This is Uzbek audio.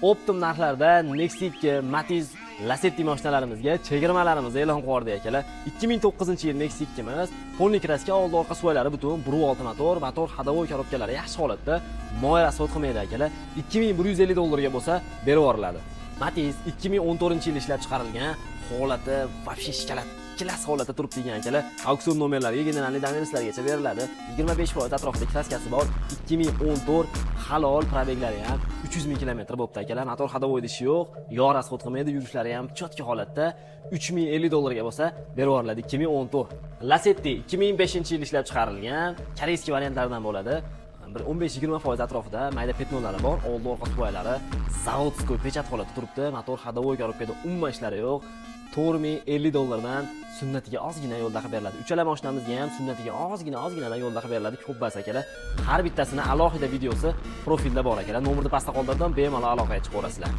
Optim narxlarda Nexia 2, Matiz, Lacetti mashinalarimizga chegirmalarimizni e'lon qildik akalar. 2009-yil Nexia 2 emas, polni kraska, oldi orqa suvaylari butun, 1.6 motor hadovoy korobkalari yaxshi holatda, moyra sot qilmaydi akalar. 2150 dollarga bo'lsa berib yuboriladi. Matiz 2014-yil ishlab chiqarilgan, holati вообще shikalat klass holatda turibdi degan akalar. Auksion nomerlariga generalniy domerslargacha beriladi. 25% atrofida kraskasi bor. 2014 halol probeglari ham 300 ming kilometr bo'libdi akalar. Motor hadovoy ishi yo'q, yo'q rasxod qilmaydi, yurishlari ham chotka holatda. 3050 dollarga bo'lsa berib yuboriladi 2014. Lacetti 2005-yil ishlab chiqarilgan, koreyskiy variantlardan bo'ladi. 15-20% atrofida mayda petnolari bor, oldi orqa suvaylari zavodskiy pechat holatda turibdi. Motor hadovoy korobkada umuman ishlari yo'q. 4050 dollardan sunnatiga ozgina yo'lda qilib beriladi. Uchala mashinamizga ham sunnatiga ozginadan yo'lda qilib beriladi. Ko'p bas akalar. Har bittasini alohida videosi profilda bor akalar. Nomerni pastda qoldirdim, bemalol aloqaga chiqaverasizlar.